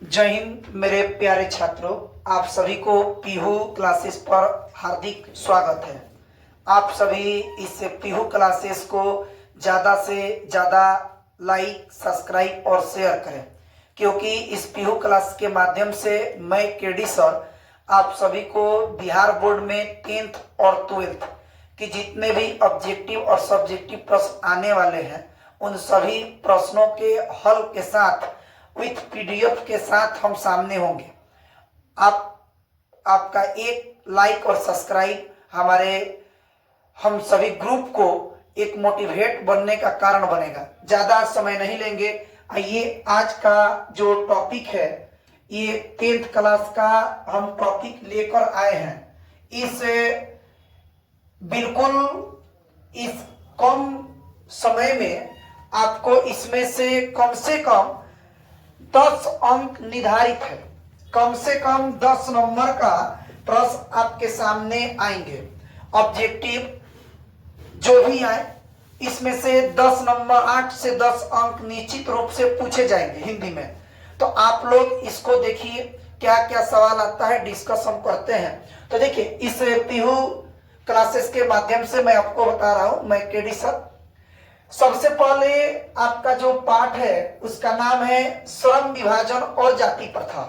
जय हिंद मेरे प्यारे छात्रों, आप सभी को पीहू क्लासेस पर हार्दिक स्वागत है। आप सभी इस पीहू क्लासेस को ज़्यादा से ज़्यादा लाइक, सब्सक्राइब और शेयर करें, क्योंकि इस पीहू क्लास के माध्यम से मैं केडी सर आप सभी को बिहार बोर्ड में 10th और 12th की जितने भी ऑब्जेक्टिव और सब्जेक्टिव प्रश्न आने वाले हैं, उन सभी प्रश्नों के हल के साथ विथ पीडीएफ के साथ हम सामने होंगे। आपका एक लाइक और सब्सक्राइब हम सभी ग्रुप को एक मोटिवेट बनने का कारण बनेगा। ज्यादा समय नहीं लेंगे, आइए आज का जो टॉपिक है, ये 10th क्लास का हम टॉपिक लेकर आए हैं। इस कम समय में आपको इसमें से कम 10 अंक निर्धारित है। कम से कम 10 नंबर का प्रश्न आपके सामने आएंगे। ऑब्जेक्टिव जो भी आए, इसमें से 10 नंबर 8 से 10 अंक निश्चित रूप से पूछे जाएंगे हिंदी में। तो आप लोग इसको देखिए, क्या क्या सवाल आता है, डिस्कस हम करते हैं। तो देखिए, इस पीहू क्लासेस के माध्यम से मैं आपको बता रहा हूं, मैं केडी सर। सबसे पहले आपका जो पाठ है उसका नाम है श्रम विभाजन और जाति प्रथा।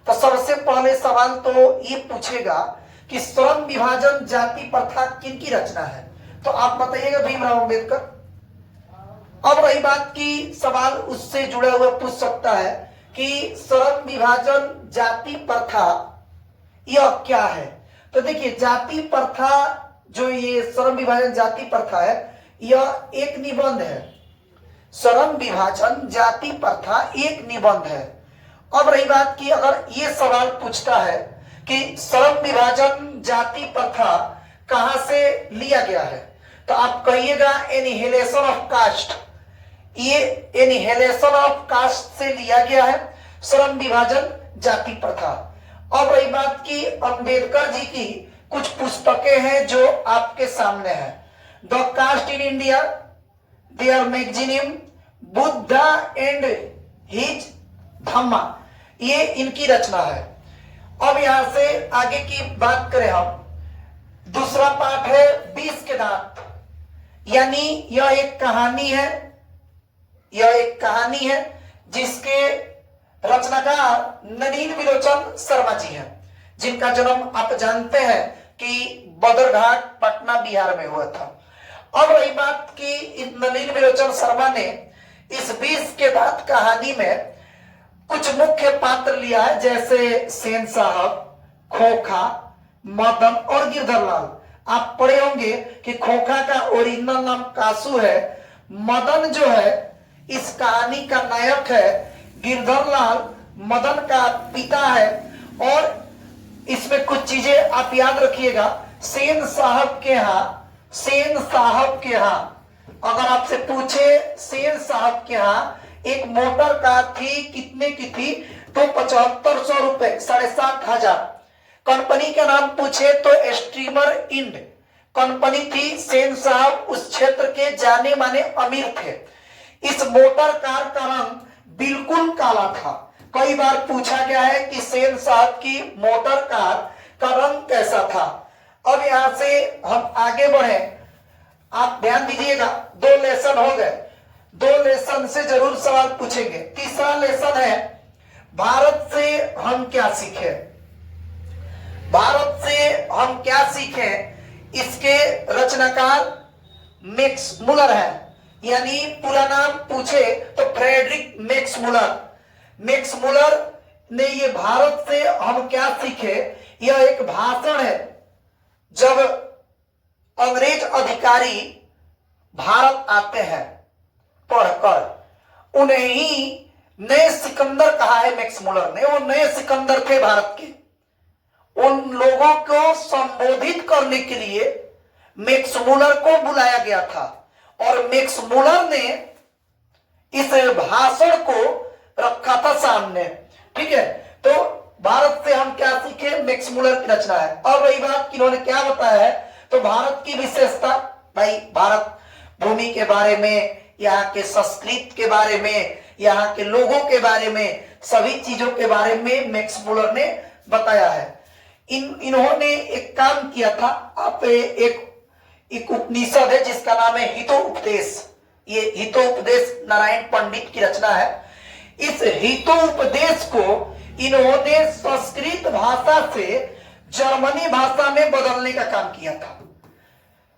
तो सबसे पहले सवाल तो ये पूछेगा कि श्रम विभाजन जाति प्रथा किनकी रचना है। तो आप बताइएगा, भीमराव अंबेडकर। अब रही बात की सवाल उससे जुड़ा हुआ पूछ सकता है कि श्रम विभाजन जाति प्रथा यह क्या है। तो देखिए, जाति प्रथा, जो ये श्रम विभाजन जाति प्रथा है, यह एक निबंध है। श्रम विभाजन जाति प्रथा एक निबंध है। अब रही बात की, अगर ये सवाल पूछता है कि श्रम विभाजन जाति प्रथा कहां से लिया गया है, तो आप कहिएगा एनिहिलेशन ऑफ कास्ट। ये एनिहिलेशन ऑफ कास्ट से लिया गया है श्रम विभाजन जाति प्रथा। अब रही बात की, अंबेडकर जी की कुछ पुस्तकें हैं जो आपके सामने है। The caste in India, their mechanism, Buddha and his Dhamma, ये इनकी रचना है। अब यहां से आगे की बात करें हम, दूसरा पाठ है 20 के दांत, यानी यह एक कहानी है जिसके रचनाकार नलिन विलोचन शर्मा जी हैं, जिनका जन्म आप जानते हैं कि बदरघाट पटना बिहार में हुआ था। अब रही बात की, नलिन विलोचन शर्मा ने इस 20 के दांत कहानी में कुछ मुख्य पात्र लिया है, जैसे सेन साहब, खोखा, मदन और गिरधरलाल। आप पढ़े होंगे कि खोखा का ओरिजिनल नाम कासू है, मदन जो है इस कहानी का नायक है, गिरधरलाल मदन का पिता है। और इसमें कुछ चीजें आप याद रखिएगा। सेन साहब के यहाँ अगर आपसे पूछे, सेन साहब के यहाँ एक मोटर कार थी, कितने की थी, तो 7500 रुपए, 7500। कंपनी का नाम पूछे तो स्ट्रीमर इंड कंपनी थी। सेन साहब उस क्षेत्र के जाने माने अमीर थे। इस मोटर कार का रंग बिल्कुल काला था। कई बार पूछा गया है कि सेन साहब की मोटर कार का रंग कैसा था। अब यहां से हम आगे बढ़े, आप ध्यान दीजिएगा, 2 लेसन हो गए। 2 लेसन से जरूर सवाल पूछेंगे। तीसरा लेसन है भारत से हम क्या सीखे। भारत से हम क्या सीखे, इसके रचनाकार मैक्स मुलर है, यानी पूरा नाम पूछे तो Friedrich Max Muller. Max Muller ने ये भारत से हम क्या सीखे, यह एक भाषण है जब अंग्रेज अधिकारी भारत आते हैं पढ़कर। उन्हें ही नए सिकंदर कहा है मैक्स मुलर ने। वो नए सिकंदर थे भारत के। उन लोगों को संबोधित करने के लिए मैक्स मुलर को बुलाया गया था, और मैक्स मुलर ने इस भाषण को रखा था सामने। ठीक है, तो भारत से हम क्या सीखे, मैक्स मुलर की रचना है। और रही बात कि इन्होंने क्या बताया है, तो भारत की विशेषता, भाई भारत भूमि के बारे में, यहाँ के संस्कृति के बारे में, यहाँ के लोगों के बारे में सभी चीजों के बारे में मैक्स मुलर ने बताया है। इन्होंने एक काम किया था। आप एक उपनिषद है जिसका नाम है हितोपदेश। ये हितोपदेश नारायण पंडित की रचना है। इस हितोपदेश को इन्होंने संस्कृत भाषा से जर्मनी भाषा में बदलने का काम किया था।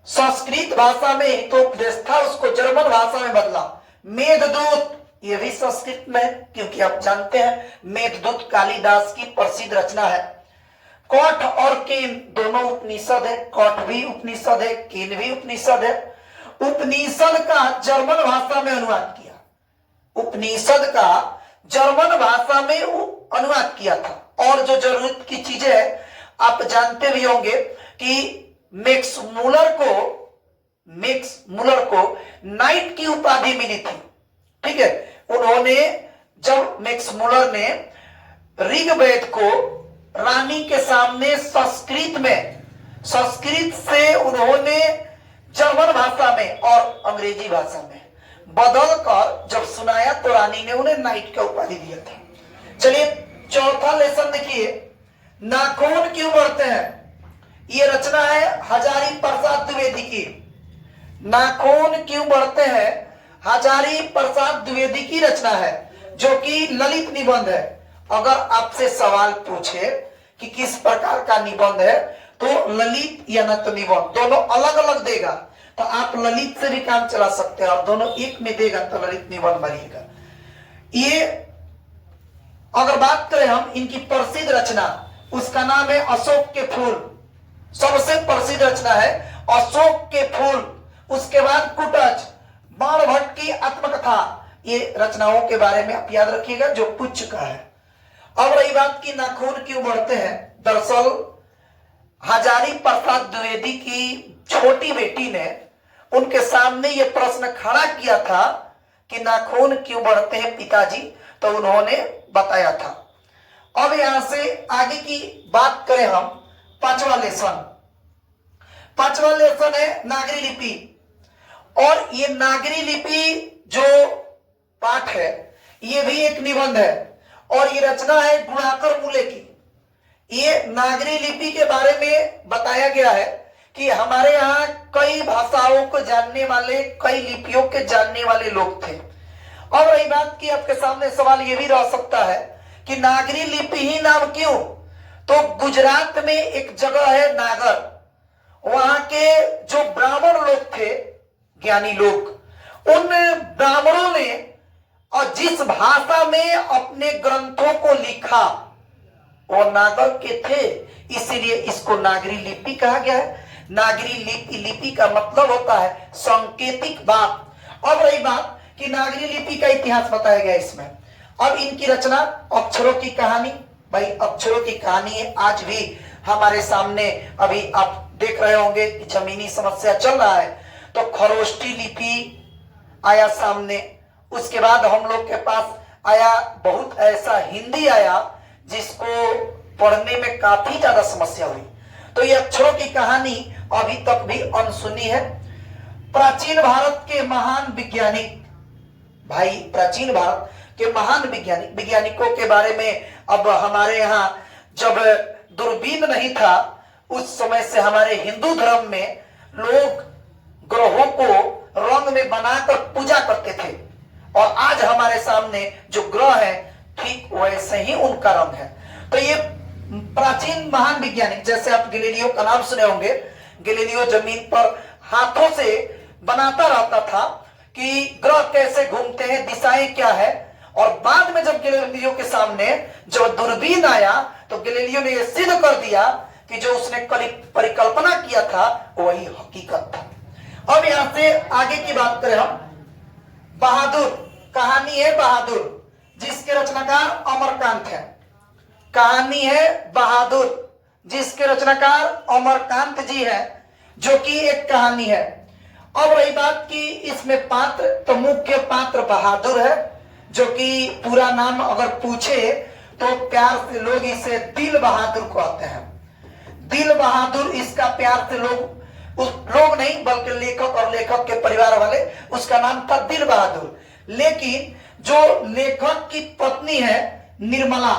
संस्कृत भाषा में हितोपदेश था, उसको जर्मन भाषा में बदला। मेघदूत ये भी संस्कृत में है, क्योंकि आप जानते हैं मेघदूत कालिदास की प्रसिद्ध रचना है। कौठ और केन दोनों उपनिषद है। कौठ भी उपनिषद है, केन भी उपनिषद है। उपनिषद का जर्मन भाषा में अनुवाद किया। उपनिषद का जर्मन भाषा में अनुवाद किया था। और जो जरूरत की चीजें है आप जानते भी होंगे कि मैक्स मुलर को नाइट की उपाधि मिली थी। ठीक है, उन्होंने जब मैक्स मुलर ने ऋग्वेद को रानी के सामने संस्कृत से उन्होंने जर्मन भाषा में और अंग्रेजी भाषा में बदल कर जब सुनाया तो रानी ने उन्हें नाइट का उपाधि दिया था। चलिए चौथा लेसन देखिए, नाखून क्यों बढ़ते हैं। ये रचना है हजारी प्रसाद द्विवेदी की। नाखून क्यों बढ़ते हैं हजारी प्रसाद द्विवेदी की रचना है, जो कि ललित निबंध है। अगर आपसे सवाल पूछे कि किस प्रकार का निबंध है तो ललित या न तो निबंध दोनों अलग अलग देगा तो आप ललित से भी काम चला सकते हैं, और दोनों एक में देगा तो ललित निबंध बनिएगा। ये अगर बात करें हम इनकी प्रसिद्ध रचना, उसका नाम है अशोक के फूल। सबसे प्रसिद्ध रचना है अशोक के फूल। उसके बाद कुटज, बाणभट्ट की आत्मकथा। ये रचनाओं के बारे में आप याद रखिएगा जो पूछ चुका है। अब रही बात की नाखून क्यों बढ़ते हैं। दरअसल हजारी प्रसाद द्विवेदी की छोटी बेटी ने उनके सामने ये प्रश्न खड़ा किया था कि नाखून क्यों बढ़ते हैं पिताजी, तो उन्होंने बताया था। अब यहां से आगे की बात करें हम, पांचवा लेसन है नागरी लिपि। और ये नागरी लिपि जो पाठ है ये भी एक निबंध है, और ये रचना है गुणाकर मूले की। ये नागरी लिपि के बारे में बताया गया है कि हमारे यहाँ कई भाषाओं को जानने वाले, कई लिपियों के जानने वाले लोग थे। और रही बात की आपके सामने सवाल ये भी रह सकता है कि नागरी लिपि ही नाम क्यों। तो गुजरात में एक जगह है नागर, वहां के जो ब्राह्मण लोग थे, ज्ञानी लोग, उन ब्राह्मणों ने और जिस भाषा में अपने ग्रंथों को लिखा वो नागर के थे, इसीलिए इसको नागरी लिपि कहा गया है। नागरी लिपि का मतलब होता है सांकेतिक बात। अब रही बात कि नागरी लिपि का इतिहास बताया गया इसमें। अब इनकी रचना अक्षरों की कहानी, भाई अक्षरों की कहानी है आज भी हमारे सामने। अभी आप देख रहे होंगे कि जमीनी समस्या चल रहा है तो खरोष्टी लिपि आया सामने। उसके बाद हम लोग के पास आया बहुत ऐसा हिंदी आया जिसको पढ़ने में काफी ज्यादा समस्या हुई। तो ये अक्षरों की कहानी अभी तक भी अनसुनी है। प्राचीन भारत के महान वैज्ञानिक, भाई प्राचीन भारत के महान वैज्ञानिकों के बारे में अब हमारे यहाँ जब दूरबीन नहीं था उस समय से हमारे हिंदू धर्म में लोग ग्रहों को रंग में बनाकर पूजा करते थे, और आज हमारे सामने जो ग्रह है ठीक वैसे ही उनका रंग है। तो ये प्राचीन महान वैज्ञानिक, जैसे आप गैलीलियो का नाम सुने होंगे, गैलीलियो जमीन पर हाथों से बनाता रहता था कि ग्रह कैसे घूमते हैं, दिशाएं क्या है। और बाद में जब गैलीलियो के सामने जब दूरबीन आया तो गैलीलियो ने यह सिद्ध कर दिया कि जो उसने परिकल्पना किया था वही हकीकत था। अब यहां से आगे की बात करें हम, बहादुर कहानी है बहादुर, जिसके रचनाकार अमरकांत है। कहानी है बहादुर जिसके रचनाकार अमरकांत जी है, जो कि एक कहानी है। अब रही बात की इसमें पात्र, तो मुख्य पात्र बहादुर है, जो कि पूरा नाम अगर पूछे तो प्यार से लोग इसे दिल बहादुर कहते हैं। दिल बहादुर इसका प्यार से लोग नहीं बल्कि लेखक और लेखक के परिवार वाले, उसका नाम था दिल बहादुर। लेकिन जो लेखक की पत्नी है निर्मला,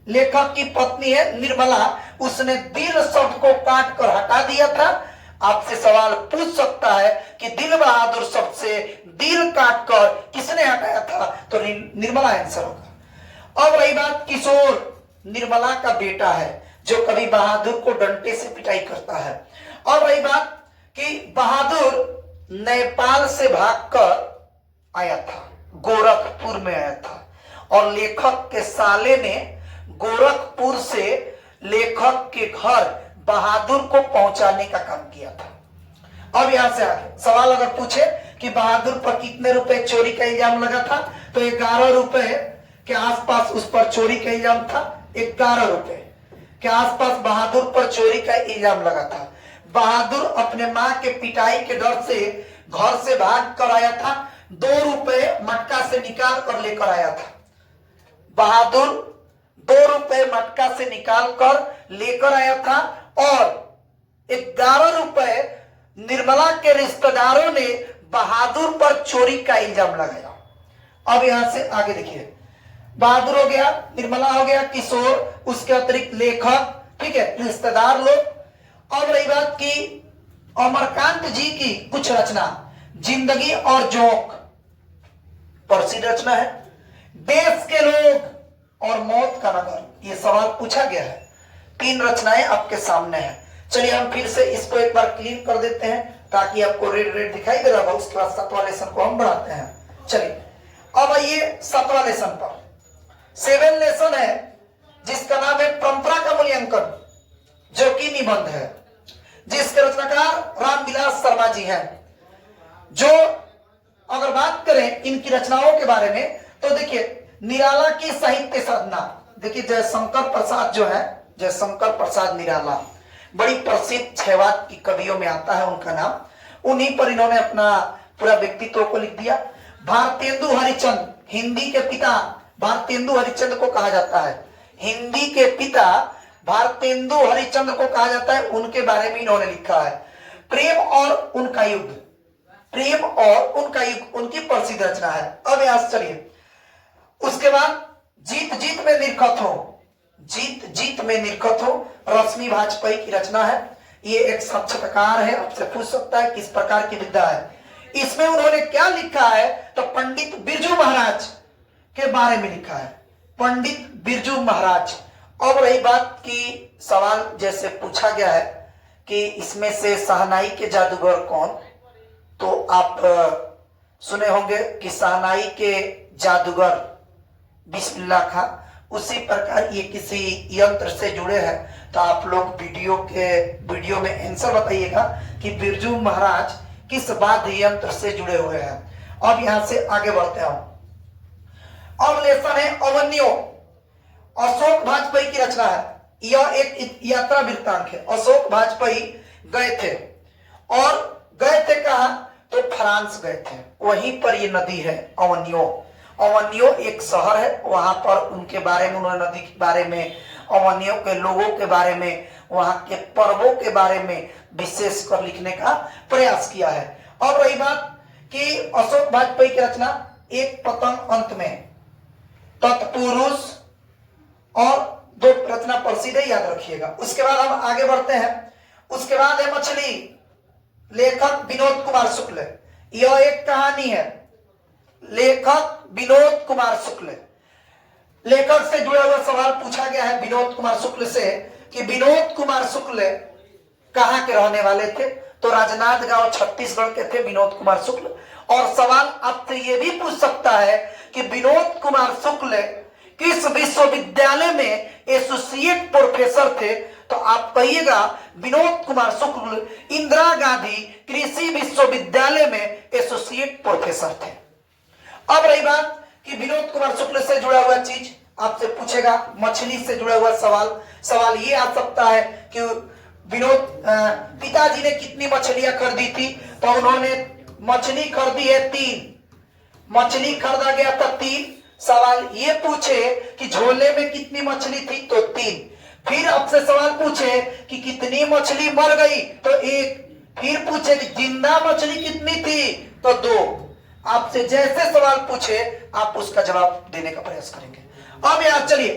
लेखक की पत्नी है निर्मला, उसने दिल शब्द को काट कर हटा दिया था। आपसे सवाल पूछ सकता है कि दिल बहादुर शब्द से दिल काट कर किसने हटाया था, तो निर्मला आंसर होगा। अब रही बात किशोर, निर्मला का बेटा है जो कभी बहादुर को डंडे से पिटाई करता है। और रही बात कि बहादुर नेपाल से भागकर आया था, गोरखपुर में आया था, और लेखक के साले ने गोरखपुर से लेखक के घर बहादुर को पहुंचाने का काम किया था। अब यहां से आगे सवाल अगर पूछे कि बहादुर पर कितने रुपए चोरी का इल्जाम लगा था, तो 11 रुपए के आसपास उस पर चोरी का इल्जाम था। 11 रुपए के आसपास बहादुर पर चोरी का इल्जाम लगा था। बहादुर अपने मां के पिटाई के डर से घर से भाग कर आया था। 2 रुपए मटका से निकाल कर लेकर आया था। बहादुर 2 रुपए मटका से निकाल कर लेकर आया था और 11 रुपए निर्मला के रिश्तेदारों ने बहादुर पर चोरी का इल्जाम लगाया। अब यहां से आगे देखिए, बहादुर हो गया, निर्मला हो गया, किशोर, उसके अतिरिक्त लेखक, ठीक है, रिश्तेदार लोग। अब रही बात की अमरकांत जी की कुछ रचना, जिंदगी और जोक प्रसिद्ध रचना है। देश के लोग और मौत का नगर, ये सवाल पूछा गया है। 3 रचनाएं आपके सामने हैं। चलिए हम फिर से इसको एक बार क्लीन कर देते हैं ताकि आपको रेड रेड दिखाई दे रहा होगा। उसके बाद 7वां लेसन को हम बढ़ाते हैं। चलिए अब आइए 7वां लेसन पर। 7 लेसन है जिसका नाम है परंपरा का मूल्यांकन, जो कि निबंध है, जिसके रचनाकार रामविलास शर्मा जी हैं। जो अगर बात करें इनकी रचनाओं के बारे में तो देखिए, निराला की साहित्य साधना, देखिए जयशंकर प्रसाद जो है, जयशंकर प्रसाद निराला, बड़ी प्रसिद्ध क्षयवाद की कवियों में आता है उनका नाम। उन्हीं पर इन्होंने अपना पूरा व्यक्तित्व को लिख दिया। भारतेंदु हरिश्चंद्र, हिंदी के पिता भारतेंदु हरिश्चंद्र को कहा जाता है। हिंदी के पिता भारतेंदु हरिश्चंद्र को कहा जाता है, उनके बारे में इन्होंने लिखा है। प्रेम और उनका युद्ध, प्रेम और उनका युग उनकी प्रसिद्ध रचना है। अब यहां चलिए, उसके बाद जीत जीत में निरखत हो, जीत जीत में निरखत हो रश्मि वाजपेयी की रचना है। ये एक साक्षात्कार है, आपसे पूछ सकता है किस प्रकार की विद्या है। इसमें उन्होंने क्या लिखा है, तो पंडित बिरजू महाराज के बारे में लिखा है, पंडित बिरजू महाराज। अब रही बात की सवाल जैसे पूछा गया है कि इसमें से शहनाई के जादूगर कौन, तो आप सुने होंगे कि शहनाई के जादूगर बिस्मिल्लाह खां, उसी प्रकार ये किसी यंत्र से जुड़े हैं। तो आप लोग वीडियो में आंसर बताइएगा कि बिरजू महाराज किस वाद्य यंत्र से जुड़े हुए हैं। अब यहां से आगे बढ़ते हैं। अब लेसन है अवन्यो, अशोक वाजपेयी की रचना है। यह एक यात्रा वृत्तांत है। अशोक वाजपेयी गए थे, और गए थे कहा, तो फ्रांस गए थे। वहीं पर ये नदी है अवन्यो। अवन्यो एक शहर है, वहां पर उनके बारे में उन्होंने नदी के बारे में, अवन्यो के लोगों के बारे में, वहां के पर्वों के बारे में विशेष कर लिखने का प्रयास किया है। अब रही बात कि अशोक वाजपेयी की रचना एक पतंग अंत में, तत्पुरुष, और 2 रचना प्रसिद्ध है, याद रखिएगा। उसके बाद हम आगे बढ़ते हैं। उसके बाद है मछली, लेखक विनोद कुमार शुक्ल। यह एक कहानी है, लेखक विनोद कुमार शुक्ल। लेखक से जुड़ा हुआ सवाल पूछा गया है विनोद कुमार शुक्ल से कि विनोद कुमार शुक्ल कहां के रहने वाले थे, तो राजनांदगांव छत्तीसगढ़ के थे विनोद कुमार शुक्ल। और सवाल आपसे यह भी पूछ सकता है कि विनोद कुमार शुक्ल किस विश्वविद्यालय में एसोसिएट प्रोफेसर थे, तो आप कहिएगा विनोद कुमार शुक्ल इंदिरा गांधी कृषि विश्वविद्यालय में एसोसिएट प्रोफेसर थे। अब रही बात कि विनोद कुमार शुक्ल से जुड़ा हुआ चीज आपसे पूछेगा, मछली से जुड़ा हुआ सवाल ये आ सकता है कि विनोद पिताजी ने कितनी मछलियां खरीदी थी, तो उन्होंने मछली खरीदी है 3, मछली खरीदा गया था 3। सवाल ये पूछे कि झोले में कितनी मछली थी, तो 3। फिर आपसे सवाल पूछे कि कितनी मछली मर गई, तो 1। फिर पूछे कि जिंदा मछली कितनी थी, तो 2। आपसे जैसे सवाल पूछे आप उसका जवाब देने का प्रयास करेंगे। अब यार चलिए,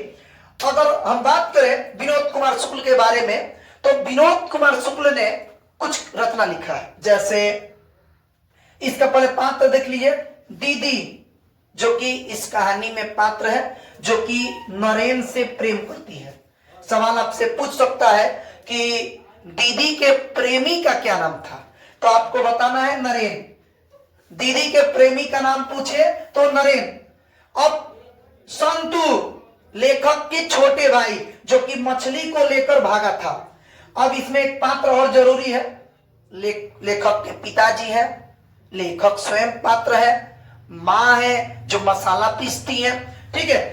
अगर हम बात करें विनोद कुमार शुक्ल के बारे में, तो विनोद कुमार शुक्ल ने कुछ रचना लिखा है। जैसे इसका पहले पात्र देख लीजिए, दीदी, जो कि इस कहानी में पात्र है, जो कि नरेन से प्रेम करती है। सवाल आपसे पूछ सकता है कि दीदी के प्रेमी का क्या नाम था, तो आपको बताना है नरेन। दीदी के प्रेमी का नाम पूछे तो नरेन। अब संतू, लेखक के छोटे भाई, जो कि मछली को लेकर भागा था। अब इसमें एक पात्र और जरूरी है, लेखक के पिताजी है, लेखक स्वयं पात्र है, माँ है जो मसाला पीसती है, ठीक है।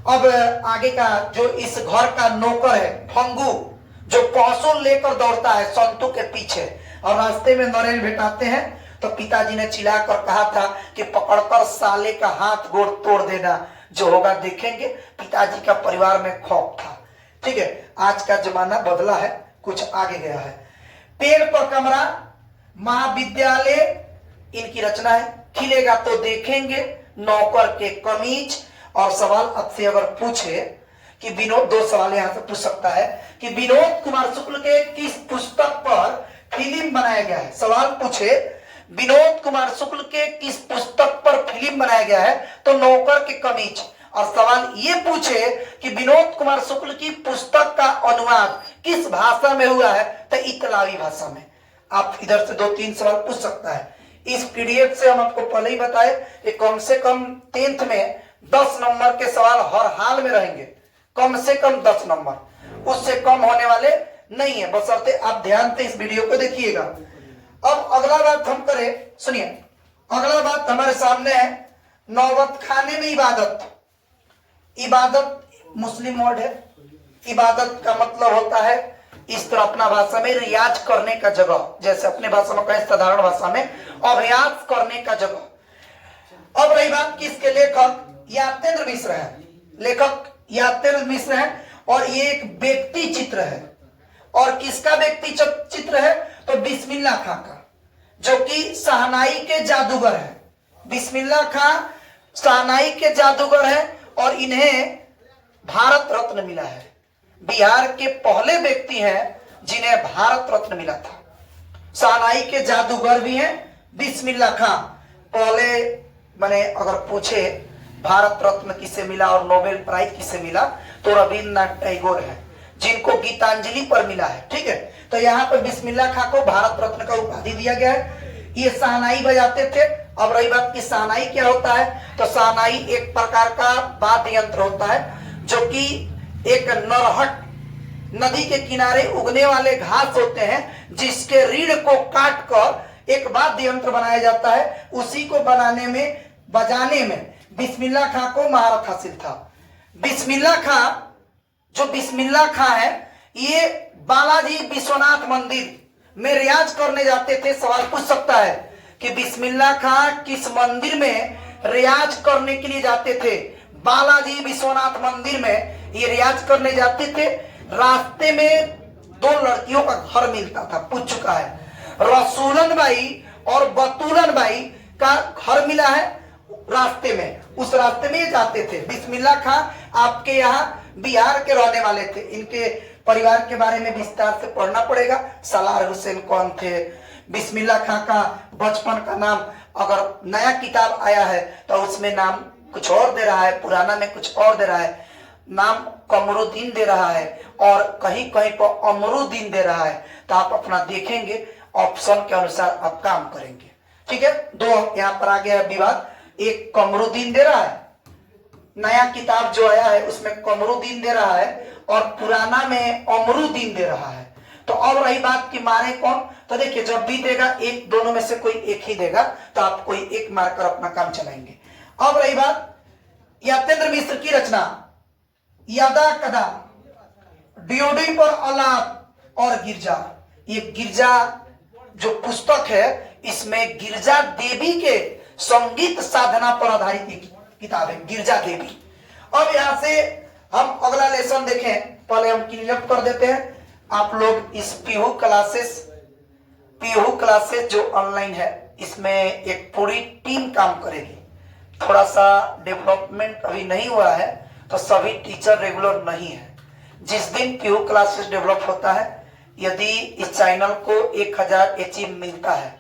अब आगे का जो इस घर का नौकर है फंगू, जो पौसुल लेकर दौड़ता है संतू के पीछे, और रास्ते में नरेन भेटाते हैं तो पिताजी ने चिल्लाकर कहा था कि पकड़कर साले का हाथ गोड़ तोड़ देना, जो होगा देखेंगे। पिताजी का परिवार में खौफ था, ठीक है। आज का जमाना बदला है, कुछ आगे गया है। पेड़ पर कमरा, महाविद्यालय, इनकी रचना है। खिलेगा तो देखेंगे, नौकर के कमीज। और सवाल आपसे अगर पूछे कि विनोद, दो सवाल यहां से पूछ सकता है कि विनोद कुमार शुक्ल के किस पुस्तक पर फिल्म बनाया गया है। सवाल पूछे विनोद कुमार शुक्ल के किस पुस्तक पर फिल्म बनाया गया है, तो नौकर के कमीज। और सवाल ये पूछे कि विनोद कुमार शुक्ल की पुस्तक का अनुवाद किस भाषा में हुआ है, तो इतालवी भाषा में। आप इधर से 2-3 सवाल पूछ सकता है। इस पीडीएफ से हम आपको पहले ही बताए कि कम से कम 10th में 10 नंबर के सवाल हर हाल में रहेंगे, कम से कम 10 नंबर, उससे कम होने वाले नहीं है, बशर्ते आप ध्यान से इस वीडियो को देखिएगा। अब अगला बात हम करें, सुनिए, अगला बात हमारे सामने है नौबत खाने में इबादत। इबादत मुस्लिम वर्ड है। इबादत का मतलब होता है इस तरह अपना भाषा में रियाज करने का जगह, जैसे अपने भाषा में कहें साधारण भाषा में अभ्यास करने का जगह। अब रही बात कि इसके लेखक यातेंद्र मिश्र है, लेखक यातेंद्र मिश्र है, और ये एक व्यक्ति चित्र है। और किसका व्यक्ति चित्र है, तो बिस्मिल्लाह खां का, जो कि शहनाई के जादूगर है। बिस्मिल्लाह खां शहनाई के जादूगर है और इन्हें भारत रत्न मिला है। बिहार के पहले व्यक्ति हैं जिन्हें भारत रत्न मिला था। शहनाई के जादूगर भी हैं बिस्मिल्लाह खां। पहले मैंने अगर पूछे भारत रत्न किसे मिला और नोबेल प्राइज किसे मिला, तो रविन्द्रनाथ टैगोर है, जिनको गीतांजलि पर मिला है, ठीक है। तो यहाँ पर बिस्मिल्लाह खां को भारत रत्न का उपाधि दिया गया है। ये शहनाई बजाते थे। अब रही बात कि शहनाई क्या होता है, तो शहनाई एक प्रकार का वाद्य यंत्र होता है, जो कि एक नरहट नदी के किनारे उगने वाले घास होते हैं, जिसके रीढ़ को काट कर एक वाद्य यंत्र बनाया जाता है। उसी को बनाने में, बजाने में बिस्मिल्लाह खां को महारत हासिल था। बिस्मिल्लाह खां, जो बिस्मिल्लाह खां है, ये बालाजी विश्वनाथ मंदिर में रियाज करने जाते थे। सवाल पूछ सकता है कि बिस्मिल्लाह खां किस मंदिर में रियाज करने के लिए जाते थे। बालाजी विश्वनाथ मंदिर में ये रियाज करने जाते थे। रास्ते में 2 लड़कियों का घर मिलता था, पूछ चुका है। रसूलन बाई और बतूलन बाई का घर मिला है रास्ते में, उस रास्ते में ये जाते थे। बिस्मिल्लाह खां आपके यहाँ बिहार के रहने वाले थे। इनके परिवार के बारे में विस्तार से पढ़ना पड़ेगा। सलार हुसैन कौन थे, बिस्मिल्लाह खां का बचपन का नाम, अगर नया किताब आया है तो उसमें नाम कुछ और दे रहा है, पुराना में कुछ और दे रहा है। नाम कमरुद्दीन दे रहा है और कहीं कहीं पर अमरुद्दीन दे रहा है। तो आप अपना देखेंगे, ऑप्शन के अनुसार आप काम करेंगे, ठीक है। 2 यहाँ पर आ गया विवाद, एक कमरुद्दीन दे रहा है, नया किताब जो आया है उसमें कमरुद्दीन दे रहा है, और पुराना में अमरुद्दीन दे रहा है। तो अब रही बात कि मारे कौन, तो देखिए जब भी देगा एक, दोनों में से कोई एक ही देगा, तो आप कोई एक मारकर अपना काम चलाएंगे। अब रही बात यातेंद्र मिश्र की रचना यादा कदा, ड्योडी पर अलाप और गिरजा। ये गिरजा जो पुस्तक है, इसमें गिरजा देवी के संगीत साधना पर आधारित एक किताब है, गिरजा देवी। अब यहां से हम अगला लेसन देखें, पहले हम क्लीन अप कर देते हैं। आप लोग इस पीहू क्लासेस जो ऑनलाइन है, इसमें एक पूरी टीम काम करेगी। थोड़ा सा डेवलपमेंट अभी नहीं हुआ है, तो सभी टीचर रेगुलर नहीं है। जिस दिन पीयू क्लासेस डेवलप होता है, यदि इस चैनल को 1000 अचीव मिलता है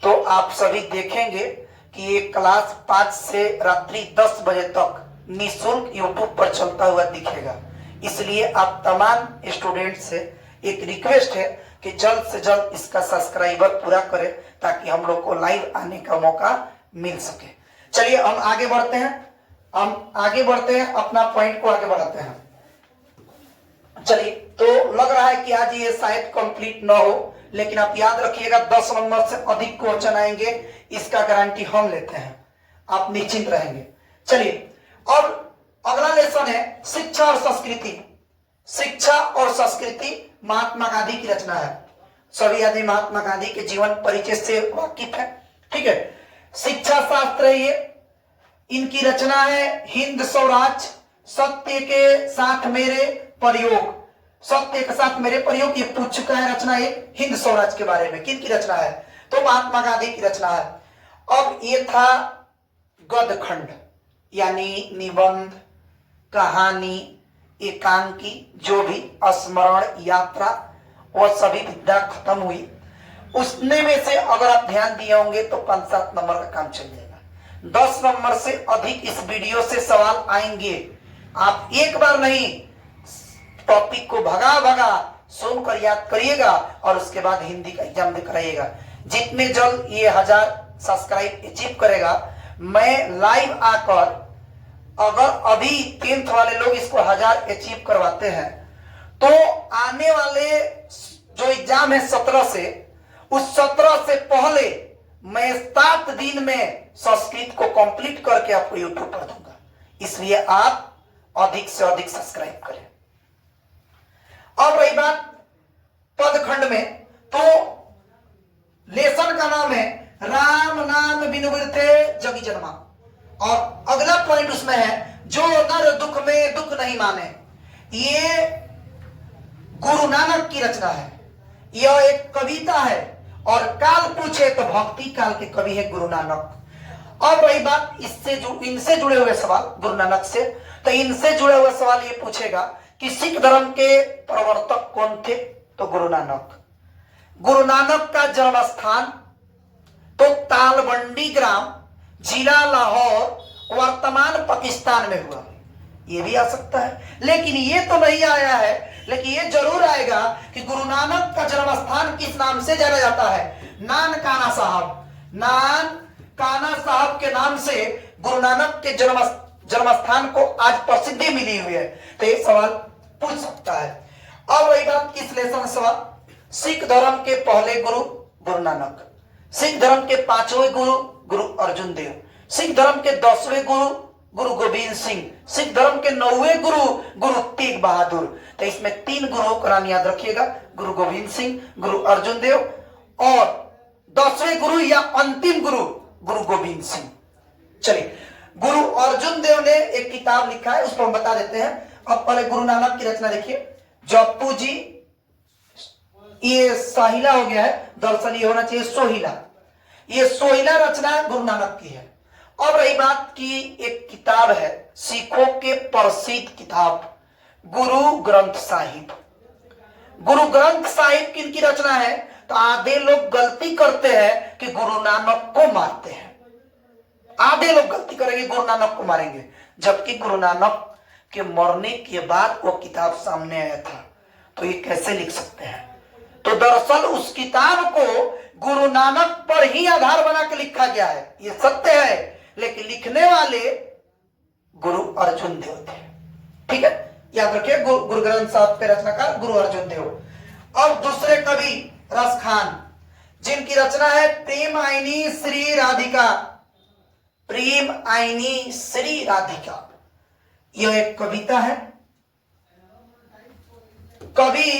तो आप सभी देखेंगे कि ये क्लास 5 से रात्रि 10 बजे तक निःशुल्क यूट्यूब पर चलता हुआ दिखेगा। इसलिए आप तमाम स्टूडेंट से एक रिक्वेस्ट है कि जल्द से जल्द इसका सब्सक्राइबर पूरा करें ताकि हम लोग को लाइव आने का मौका मिल सके। चलिए हम आगे बढ़ते हैं, अपना पॉइंट को आगे बढ़ाते हैं। चलिए, तो लग रहा है कि आज ये शायद कंप्लीट ना हो, लेकिन आप याद रखिएगा 10 नंबर से अधिक क्वेश्चन आएंगे, इसका गारंटी हम लेते हैं, आप निश्चिंत रहेंगे। चलिए, और अगला लेसन है शिक्षा और संस्कृति। शिक्षा और संस्कृति महात्मा गांधी की रचना है। सभी आदमी महात्मा गांधी के जीवन परिचय से वाकिफ है, ठीक है। शिक्षा शास्त्र है ये, इनकी रचना है हिंद स्वराज, सत्य के साथ मेरे प्रयोग। सत्य के साथ मेरे प्रयोग ये पूछ चुका है रचना, ये हिंद स्वराज के बारे में किनकी रचना है, तो महात्मा गांधी की रचना है। अब ये था गद्यखंड, यानी निबंध, कहानी, एकांकी, जो भी स्मरण यात्रा, वह सभी विद्या खत्म हुई। उसने में से अगर आप ध्यान दिए होंगे तो 5-7 नंबर का काम चल जाएगा। 10 नंबर से अधिक इस वीडियो से सवाल आएंगे। आप एक बार नहीं, टॉपिक को भगा भगा सुनकर याद करिएगा और उसके बाद हिंदी का एग्जाम दे कराइएगा। जितने जल्द ये 1000 सब्सक्राइब अचीव करेगा, मैं लाइव आकर, अगर अभी 10th वाले लोग इसको 1000 अचीव करवाते हैं तो आने वाले जो एग्जाम है 17 से, उस 17 से पहले मैं 7 दिन में संस्कृत को कंप्लीट करके आपको यूट्यूब पर दूंगा। इसलिए आप अधिक से अधिक सब्सक्राइब करें। अब रही बात पदखंड में, तो लेसन का नाम है राम नाम बिनु बिरथे जगी जन्मा, और अगला पॉइंट उसमें है जो नर दुख में दुख नहीं माने। ये गुरु नानक की रचना है, यह एक कविता है, और काल पूछे तो भक्ति काल के कवि है गुरु नानक। अब रही बात इनसे जुड़े हुए सवाल गुरु नानक से, तो इनसे जुड़े हुए सवाल ये पूछेगा कि सिख धर्म के प्रवर्तक कौन थे, तो गुरु नानक। गुरु नानक का जन्म स्थान तो तालबंडी ग्राम, जिला लाहौर, वर्तमान पाकिस्तान में हुआ। ये भी आ सकता है, लेकिन ये तो नहीं आया है। लेकिन ये जरूर आएगा कि गुरु नानक का जन्म स्थान किस नाम से जाना जाता है, नानकाना साहब। नानकाना साहब के नाम से गुरु नानक के जन्म स्थान को आज प्रसिद्धि मिली हुई है। तो ये सवाल पूछ सकता है। अब वही बात किस लेसन सवाल, सिख धर्म के पहले गुरु गुरु नानक, सिख धर्म के 5वें गुरु गुरु अर्जुन देव, सिख धर्म के 10वें गुरु गुरु गोविंद सिंह, सिख धर्म के 9वें गुरु गुरु तेग बहादुर। तो इसमें 3 गुरुओं का नाम याद रखिएगा, गुरु गोविंद सिंह, गुरु अर्जुन देव, और 10वें गुरु या अंतिम गुरु गुरु गोविंद सिंह। चलिए, गुरु अर्जुन देव ने एक किताब लिखा है, उसको हम बता देते हैं। अब पहले गुरु नानक की रचना देखिए। जप्पू जी, ये साहिला हो गया है, दरअसल ये होना चाहिए सोहिला। ये सोहिला रचना गुरु नानक की है। अब रही बात की एक किताब है सिखों के प्रसिद्ध किताब गुरु ग्रंथ साहिब। गुरु ग्रंथ साहिब किनकी रचना है, तो आधे लोग गलती करते हैं कि गुरु नानक को मारते हैं। आधे लोग गलती करेंगे, गुरु नानक को मारेंगे, जबकि गुरु नानक के मरने के बाद वो किताब सामने आया था। तो ये कैसे लिख सकते हैं? तो दरअसल उस किताब को गुरु नानक पर ही आधार बना के लिखा गया है, ये सत्य है। लेकिन लिखने वाले गुरु अर्जुन देव थे, ठीक है, याद रखिए। गुरु ग्रंथ साहिब के रचनाकार गुरु अर्जुन देव। अब दूसरे कवि रस खान, जिनकी रचना है प्रेम आईनी श्री राधिका। प्रेम आईनी श्री राधिका, यह एक कविता है। कवि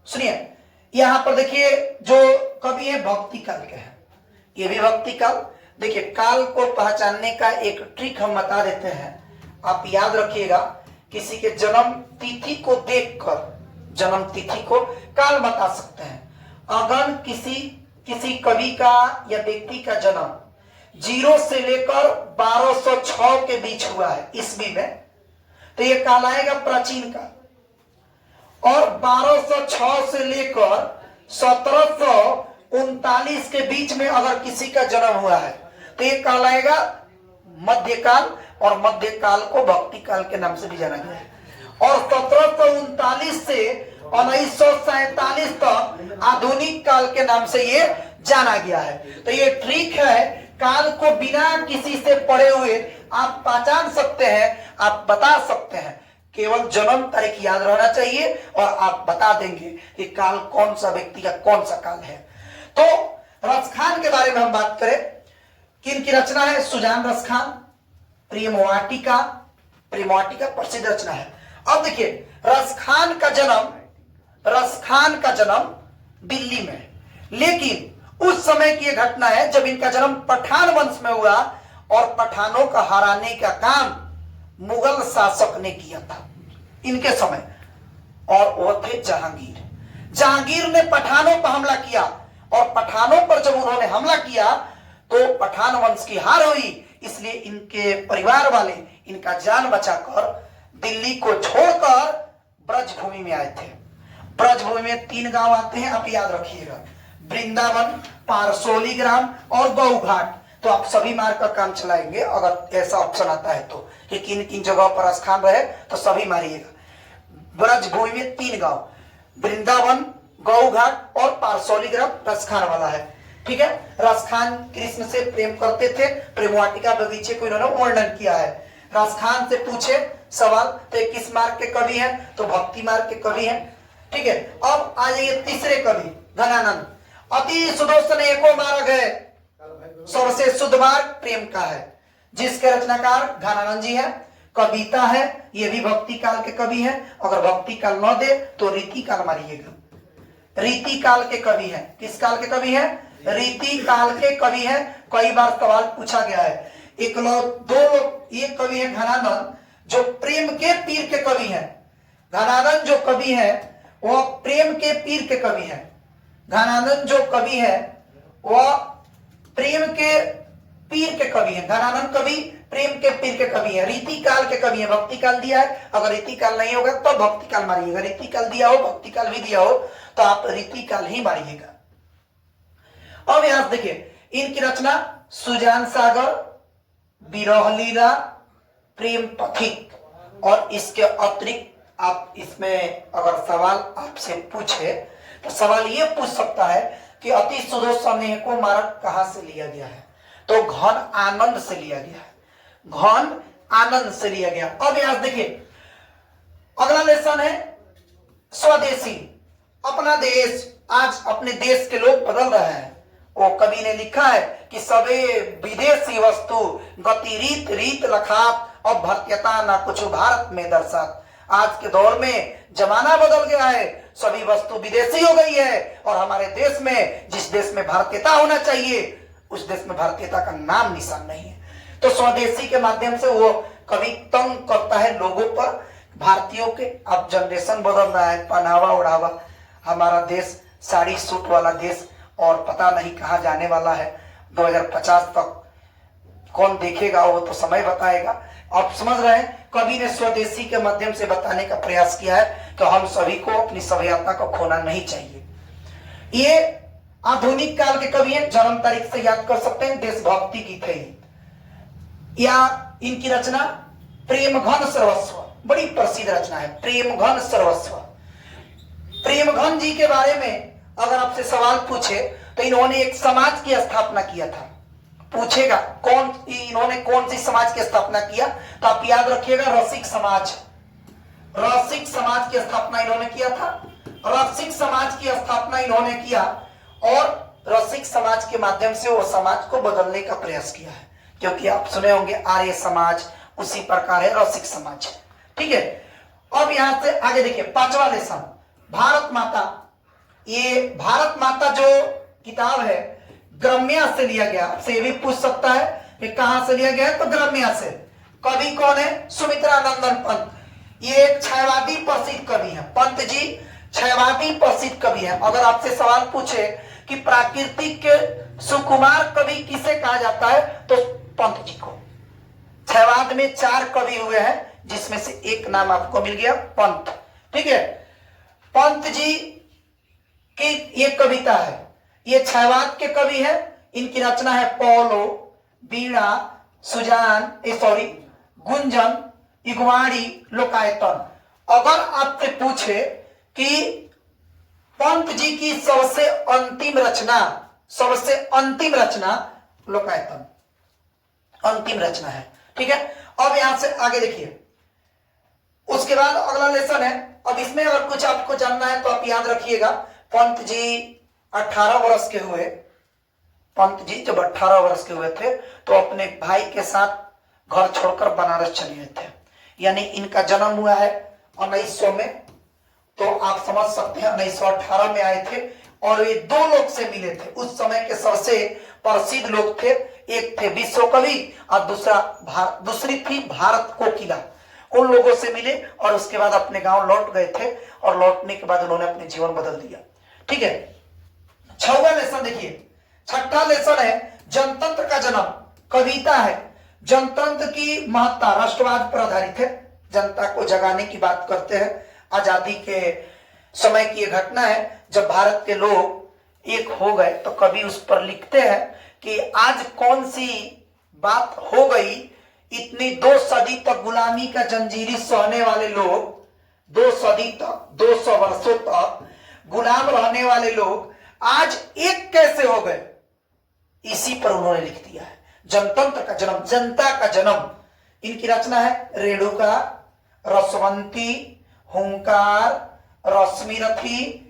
सुनिए, यहां पर देखिए जो कवि है भक्ति काल के हैं, ये भी भक्ति काल। देखिए, काल को पहचानने का एक ट्रिक हम बता देते हैं, आप याद रखिएगा। किसी के जन्म तिथि को देखकर जन्म तिथि को काल बता सकते हैं। अगर किसी कवि का या व्यक्ति का जन्म 0 से लेकर 1206 के बीच हुआ है ईस्वी में, तो ये कहलाएगा प्राचीन काल। और 1206 से लेकर 1739 के बीच में अगर किसी का जन्म हुआ है तो ये कहलाएगा मध्यकाल, और मध्यकाल को भक्ति काल के नाम से भी जाना गया है। और 1739 से 1947 तक आधुनिक काल के नाम से ये जाना गया है। तो ये ट्रिक है, काल को बिना किसी से पढ़े हुए आप पहचान सकते हैं, आप बता सकते हैं। केवल जन्म तारीख याद रहना चाहिए और आप बता देंगे कि काल कौन सा व्यक्ति का कौन सा काल है। तो रसखान के बारे में हम बात करें, किन की रचना है? सुजान रसखान, प्रेम वाटिका। प्रेम वाटिका प्रसिद्ध रचना है। अब देखिए, रसखान का जन्म दिल्ली में, लेकिन उस समय की घटना है जब इनका जन्म पठान वंश में हुआ और पठानों का हराने का काम मुगल शासक ने किया था इनके समय, और वो थे जहांगीर। जहांगीर ने पठानों पर हमला किया, और पठानों पर जब उन्होंने हमला किया तो पठान वंश की हार हुई। इसलिए इनके परिवार वाले इनका जान बचाकर दिल्ली को छोड़कर ब्रजभूमि में आए थे। ब्रजभूमि में 3 गांव आते हैं, आप याद रखिएगा, वृंदावन, पारसोली ग्राम और गौघाट। तो आप सभी मार्ग का काम चलाएंगे अगर ऐसा ऑप्शन आता है तो, कि किन किन जगहों पर रसखान रहे तो सभी मारिएगा। ब्रजभूमि में 3 गांव, वृंदावन, गौघाट और पारसोली ग्राम रसखान वाला है। ठीक है। रसखान कृष्ण से प्रेम करते थे, प्रेम वाटिका बगीचे को इन्होंने वर्णन किया है। रसखान से पूछे सवाल तो किस मार्ग के कवि हैं? तो भक्ति मार्ग के कवि हैं। ठीक है। अब आ जाइए तीसरे कवि घनानंद। अति सुदर्शन एको मार्ग है, सबसे शुद्ध मार्ग प्रेम का है, जिसके रचनाकार घनानंद जी है। कविता है, ये भी भक्ति काल के कवि हैं। अगर भक्ति काल न दे तो रीति काल मारिएगा। रीति काल के कवि हैं। किस काल के कवि हैं? रीति काल के कवि हैं। कई बार सवाल पूछा गया है। एक लोग, 2 लोग, एक कवि है घनानंद जो प्रेम के पीर के कवि हैं। घनानंद जो कवि है वह प्रेम के पीर के कवि हैं। घनानंद जो कवि है वह प्रेम के पीर के कवि हैं। घनानंद कवि प्रेम के पीर के कवि हैं। रीति काल के कवि हैं। भक्ति काल दिया है, अगर रीति काल नहीं होगा तो भक्ति काल मारिएगा। रीति काल दिया हो, भक्ति काल भी दिया हो तो आप रीति काल ही मारिएगा। अब यहां देखिए, इनकी रचना सुजान सागर, विरह लीला, प्रेम पथिक, और इसके अतिरिक्त आप इसमें अगर सवाल आपसे पूछे तो सवाल ये पूछ सकता है कि अति सुदर्शन एको मार्ग कहां से लिया गया है? तो घन आनंद से लिया गया है। घन आनंद से लिया गया। अब यहां देखिए, अगला लेसन है स्वदेशी। अपना देश, आज अपने देश के लोग बदल रहे हैं। वो कवि ने लिखा है कि सबे विदेशी वस्तु गति रीत रीत लखात, अब भारतीयता ना कुछ भारत में दर्शात। आज के दौर में जमाना बदल गया है, सभी वस्तु विदेशी हो गई है, और हमारे देश में, जिस देश में भारतीयता होना चाहिए उस देश में भारतीयता का नाम निशान नहीं है। तो स्वदेशी के माध्यम से वो कवि तंग करता है लोगों पर, भारतीयों के। अब जनरेशन बदल रहा है, पहनावा ओढ़ावा, हमारा देश साड़ी सूट वाला देश और पता नहीं कहां जाने वाला है। 2050 तक कौन देखेगा वो तो समय बताएगा। आप समझ रहे हैं, कवि ने स्वदेशी के माध्यम से बताने का प्रयास किया है कि हम सभी को अपनी सभ्यता को खोना नहीं चाहिए। ये आधुनिक काल के कवि हैं, जन्म तारीख से याद कर सकते हैं, देशभक्ति की थे। या इनकी रचना प्रेम घन सर्वस्व, बड़ी प्रसिद्ध रचना है, प्रेम घन सर्वस्व। प्रेम घन जी के बारे में अगर आपसे सवाल पूछे तो इन्होंने एक समाज की स्थापना किया था। पूछेगा इन्होंने कौन सी समाज की स्थापना किया, तो आप याद रखिएगा रसिक समाज। रसिक समाज की स्थापना इन्होंने किया था। रसिक समाज की स्थापना इन्होंने किया और रसिक समाज के माध्यम से वो समाज को बदलने का प्रयास किया है। क्योंकि आप सुने होंगे आर्य समाज, उसी प्रकार है रसिक समाज। ठीक है। अब यहां से आगे देखिए, 5वां लेसन भारत माता। ये भारत माता जो किताब है ग्रम्या से लिया गया। आपसे ये भी पूछ सकता है कि कहां से लिया गया है, तो ग्रम्या से। कवि कौन है? सुमित्रा नंदन पंत। ये एक छायावादी प्रसिद्ध कवि है। पंत जी छायावादी प्रसिद्ध कवि है। अगर आपसे सवाल पूछे कि प्राकृतिक के सुकुमार कवि किसे कहा जाता है, तो पंत जी को। छायावाद में 4 कवि हुए हैं, जिसमें से एक नाम आपको मिल गया पंत। ठीक है, पंत जी की ये कविता है, ये छायावाद के कवि है। इनकी रचना है पौलो, बीणा, सुजान गुंजन, इगवाड़ी, लोकायतन। अगर आपसे पूछे कि पंत जी की सबसे अंतिम रचना लोकायतन अंतिम रचना है। ठीक है, अब यहां से आगे देखिए, उसके बाद अगला लेसन है। अब इसमें अगर कुछ आपको जानना है तो आप याद रखिएगा, पंत जी 18 वर्ष के हुए। पंत जी जब 18 वर्ष के हुए थे तो अपने भाई के साथ घर छोड़कर बनारस चले गए थे। यानी इनका जन्म हुआ है 1900 में, तो आप समझ सकते हैं 1918 में आए थे। और ये दो लोग से मिले थे, उस समय के सबसे प्रसिद्ध लोग थे। एक थे विश्व कवि और दूसरी थी भारत कोकिला। उन लोगों से मिले और उसके बाद अपने गांव लौट गए थे, और लौटने के बाद उन्होंने अपने जीवन बदल दिया। ठीक है, 6वां लेसन देखिए। 6ठा लेसन है जनतंत्र का जन्म। कविता है, जनतंत्र की महत्ता राष्ट्रवाद पर आधारित है। जनता को जगाने की बात करते हैं। आजादी के समय की यह घटना है जब भारत के लोग एक हो गए, तो कवि उस पर लिखते हैं कि आज कौन सी बात हो गई, इतनी 2 सदी तक गुलामी का जंजीरी सहने वाले लोग, 2 सदी तक, 200 वर्षों तक गुलाम रहने वाले लोग आज एक कैसे हो गए, इसी पर उन्होंने लिख दिया है। जनतंत्र का जन्म, जनता का जन्म। इनकी रचना है रेणुका, रसवंती, हुंकार, रश्मिरथी,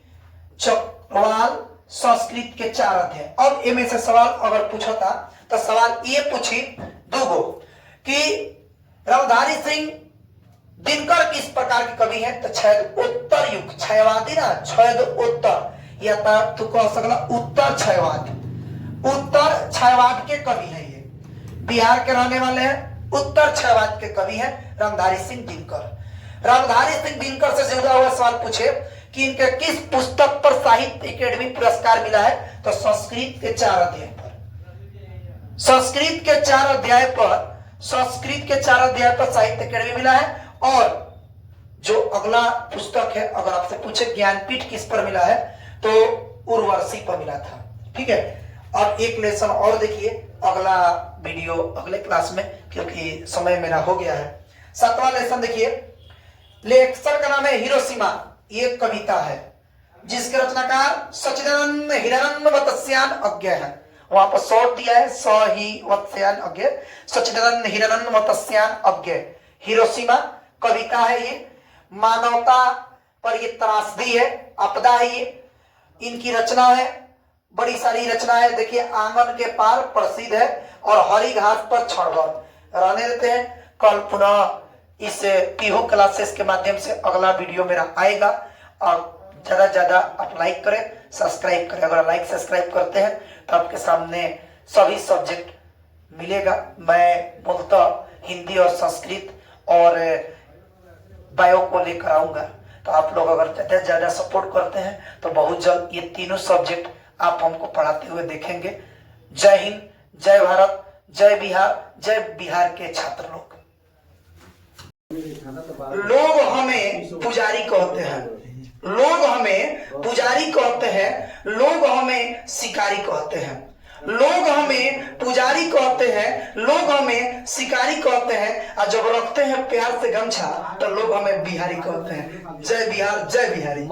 चक्रवाल, संस्कृत के 4 अध्याय। अब इनमें से सवाल अगर पूछा था तो सवाल ये पूछी दूगो कि रवधारी सिंह दिनकर किस प्रकार के कवि हैं, तो छायोत्तर युग, छायावादी ना, छायोत्तर, या तो कह सकला उत्तर छायावाद, उत्तर छायावाद के कवि हैं। ये बिहार के रहने वाले हैं, उत्तर छायावाद के कवि हैं रामधारी सिंह दिनकर। रामधारी सिंह दिनकर से जुड़ा हुआ सवाल पूछे कि इनके किस पुस्तक पर साहित्य अकेडमी पुरस्कार मिला है, तो संस्कृत के 4 अध्याय पर। संस्कृत के 4 अध्याय पर साहित्य अकेडमी मिला है। और जो अगला पुस्तक है, अगर आपसे पूछे ज्ञानपीठ किस पर मिला है, तो उर्वशी पर मिला था। ठीक है, अब एक लेसन और देखिए अगला वीडियो अगले क्लास में, क्योंकि समय मेरा हो गया है। 7वां लेसन देखिए, लेखक का नाम है हिरोशिमा। ये कविता है जिसके रचनाकार सच्चिदानंद हिरानंद वत्स्यान अज्ञ है। वहां पर शॉर्ट दिया है, स ही वत्स्यान अज्ञ, सच्चिदानंद हिरानंद वत्स्यान अज्ञ। हिरोशिमा कविता है ये, मानवता पर ये त्रासदी है, आपदा है ये। इनकी रचना है, बड़ी सारी रचना है। देखिए, आंगन के पार प्रसिद्ध है, और हरी घास पर क्षणभर रहने देते हैं। कल पुनः इस पीहू क्लासेस के माध्यम से अगला वीडियो मेरा आएगा। और ज्यादा ज्यादा आप लाइक करें, सब्सक्राइब करें। अगर लाइक सब्सक्राइब करते हैं तो आपके सामने सभी सब्जेक्ट मिलेगा। मैं मूलतः हिंदी और संस्कृत और बायो को लेकर आऊंगा, तो आप लोग अगर ज्यादा से ज्यादा सपोर्ट करते हैं तो बहुत जल्द ये तीनों सब्जेक्ट आप हमको पढ़ाते हुए देखेंगे। जय हिंद, जय भारत, जय बिहार, जय बिहार के छात्र लोग। लोग हमें पुजारी कहते हैं, लोग हमें पुजारी कहते हैं, लोग हमें शिकारी कहते हैं, लोग हमें पुजारी कहते हैं, लोग हमें शिकारी कहते हैं, और जब रखते हैं प्यार से गमछा तो लोग हमें बिहारी कहते हैं। जय बिहार, जय बिहारी।